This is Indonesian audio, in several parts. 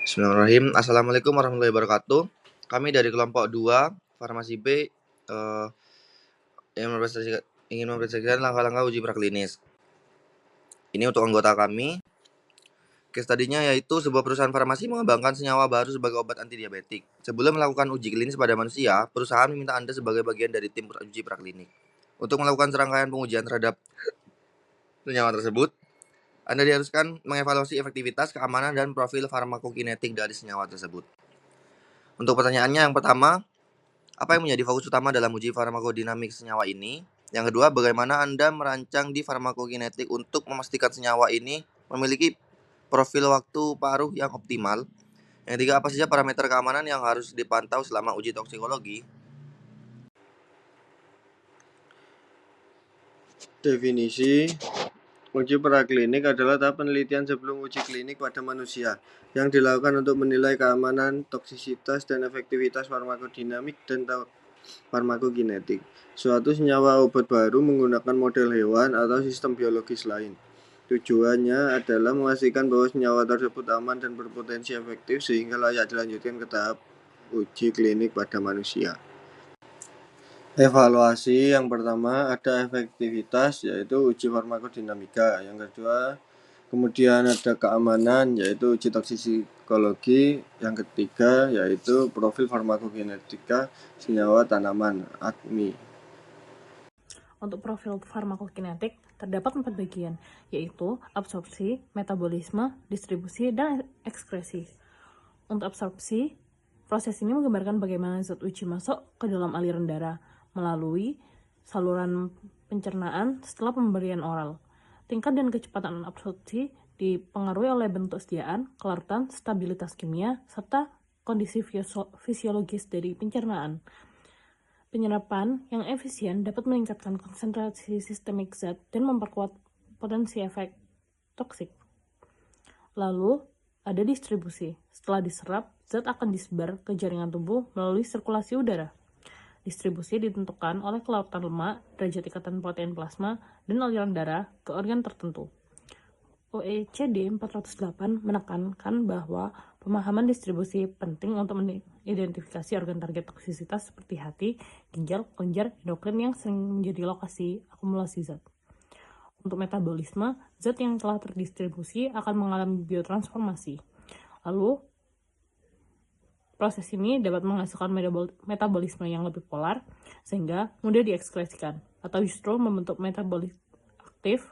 Bismillahirrahmanirrahim. Assalamualaikum warahmatullahi wabarakatuh. Kami dari kelompok 2 Farmasi B ingin mempresentasikan langkah-langkah uji praklinis. Ini untuk anggota kami. Case study-nya yaitu sebuah perusahaan farmasi mengembangkan senyawa baru sebagai obat antidiabetik. Sebelum melakukan uji klinis pada manusia, perusahaan meminta Anda sebagai bagian dari tim uji praklinik untuk melakukan serangkaian pengujian terhadap senyawa tersebut. Anda diharuskan mengevaluasi efektivitas, keamanan, dan profil farmakokinetik dari senyawa tersebut. Untuk pertanyaannya yang pertama, apa yang menjadi fokus utama dalam uji farmakodinamik senyawa ini? Yang kedua, bagaimana Anda merancang di farmakokinetik untuk memastikan senyawa ini memiliki profil waktu paruh yang optimal? Yang ketiga, apa saja parameter keamanan yang harus dipantau selama uji toksikologi? Definisi uji praklinik adalah tahap penelitian sebelum uji klinik pada manusia yang dilakukan untuk menilai keamanan, toksisitas, dan efektivitas farmakodinamik dan farmakokinetik suatu senyawa obat baru menggunakan model hewan atau sistem biologis lain. Tujuannya adalah memastikan bahwa senyawa tersebut aman dan berpotensi efektif sehingga layak dilanjutkan ke tahap uji klinik pada manusia. Evaluasi yang pertama ada efektivitas yaitu uji farmakodinamika, yang kedua kemudian ada keamanan yaitu uji toksikologi, yang ketiga yaitu profil farmakokinetika senyawa tanaman (ADMI). Untuk profil farmakokinetik terdapat 4 bagian, yaitu absorpsi, metabolisme, distribusi, dan ekskresi. Untuk absorpsi, proses ini menggambarkan bagaimana zat uji masuk ke dalam aliran darah melalui saluran pencernaan setelah pemberian oral. Tingkat dan kecepatan absorpsi dipengaruhi oleh bentuk sediaan, kelarutan, stabilitas kimia, serta kondisi fisiologis dari pencernaan. Penyerapan yang efisien dapat meningkatkan konsentrasi sistemik zat dan memperkuat potensi efek toksik. Lalu, ada distribusi. Setelah diserap, zat akan disebar ke jaringan tubuh melalui sirkulasi udara. Distribusi ditentukan oleh kelarutan lemak, derajat ikatan protein plasma, dan aliran darah ke organ tertentu. OECD 408 menekankan bahwa pemahaman distribusi penting untuk mengidentifikasi organ target toksisitas seperti hati, ginjal, kelenjar, endokrin yang sering menjadi lokasi akumulasi zat. Untuk metabolisme, zat yang telah terdistribusi akan mengalami biotransformasi. Lalu, proses ini dapat menghasilkan metabolisme yang lebih polar sehingga mudah diekskresikan atau justru membentuk metabolit aktif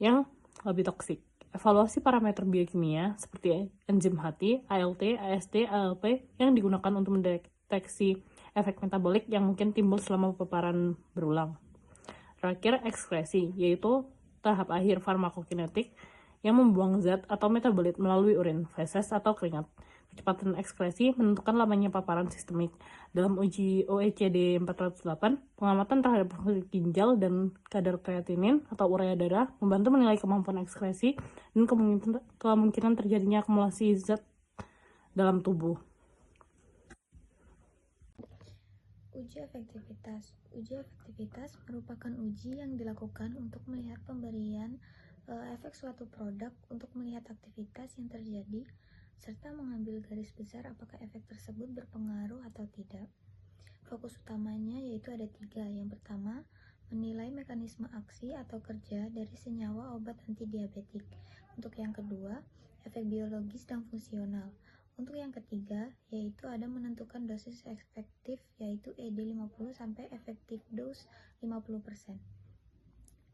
yang lebih toksik. Evaluasi parameter biokimia seperti enzim hati, ALT, AST, ALP yang digunakan untuk mendeteksi efek metabolik yang mungkin timbul selama paparan berulang. Terakhir, ekskresi, yaitu tahap akhir farmakokinetik yang membuang zat atau metabolit melalui urin, feses, atau keringat. Kecepatan ekskresi menentukan lamanya paparan sistemik. Dalam uji OECD 408, pengamatan terhadap fungsi ginjal dan kadar kreatinin atau urea darah membantu menilai kemampuan ekskresi dan kemungkinan terjadinya akumulasi zat dalam tubuh. Uji efektivitas. Uji efektivitas merupakan uji yang dilakukan untuk melihat pemberian efek suatu produk untuk melihat aktivitas yang terjadi serta mengambil garis besar apakah efek tersebut berpengaruh atau tidak. Fokus utamanya yaitu ada 3. Yang pertama, menilai mekanisme aksi atau kerja dari senyawa obat antidiabetik. Untuk yang kedua, efek biologis dan fungsional. Untuk yang ketiga, yaitu ada menentukan dosis efektif yaitu ED50 sampai efektif dose 50%.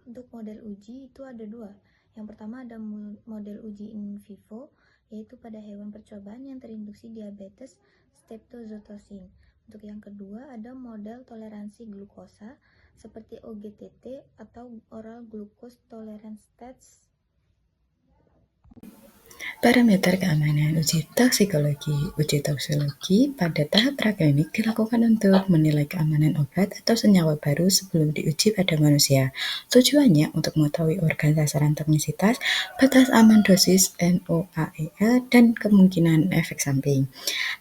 Untuk model uji itu ada 2. Yang pertama ada model uji in vivo, yaitu pada hewan percobaan yang terinduksi diabetes steptozotocin. Untuk yang kedua ada model toleransi glukosa seperti OGTT atau oral glucose tolerance test. Parameter keamanan uji toksikologi. Uji toksikologi pada tahap praklinik dilakukan untuk menilai keamanan obat atau senyawa baru sebelum diuji pada manusia. Tujuannya untuk mengetahui organ sasaran toksisitas, batas aman dosis NOAEL, dan kemungkinan efek samping.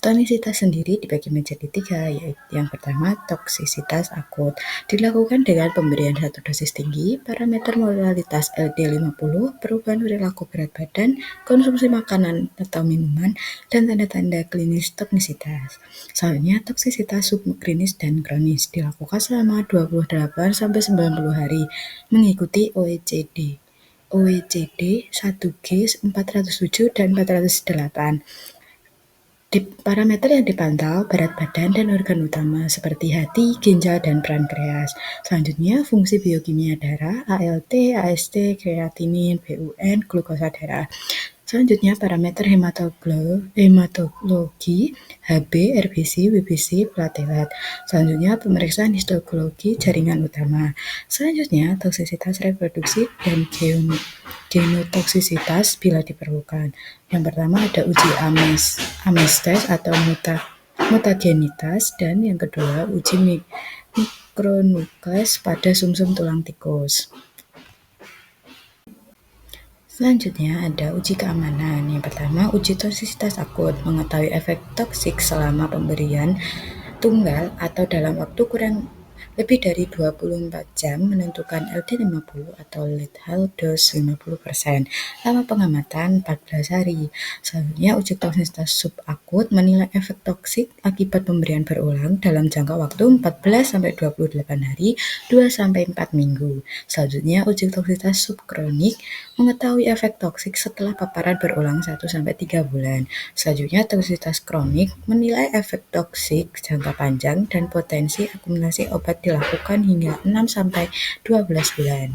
Toksisitas sendiri dibagi menjadi 3, yaitu yang pertama toksisitas akut. Dilakukan dengan pemberian 1 dosis tinggi, parameter mortalitas LD50, perubahan perilaku berat badan, konsumsi makanan atau minuman, dan tanda-tanda klinis toksisitas. Selanjutnya, toksisitas subklinis dan kronis dilakukan selama 28-90 hari, mengikuti OECD 1G 407 dan 408. Parameter yang dipantau berat badan dan organ utama seperti hati, ginjal, dan pankreas. Selanjutnya, fungsi biokimia darah, ALT, AST, kreatinin, BUN, glukosa darah. Selanjutnya, parameter hematologi, HB, RBC, WBC, platelet. Selanjutnya, pemeriksaan histologi jaringan utama. Selanjutnya, toksisitas reproduksi dan genotoksisitas bila diperlukan. Yang pertama ada uji amestes atau mutagenitas, dan yang kedua uji mikronukleus pada sumsum tulang tikus. Selanjutnya ada uji keamanan. Yang pertama, uji toksisitas akut, mengetahui efek toksik selama pemberian tunggal atau dalam waktu kurang lebih dari 24 jam, menentukan LD50 atau lethal dose 50%. Lama pengamatan 14 hari. Selanjutnya, uji toksisitas subakut, menilai efek toksik akibat pemberian berulang dalam jangka waktu 14-28 hari, 2-4 minggu. Selanjutnya, uji toksisitas subkronik, mengetahui efek toksik setelah paparan berulang 1-3 bulan. Selanjutnya, toksisitas kronik, menilai efek toksik jangka panjang dan potensi akumulasi obat dilakukan hingga 6-12 bulan.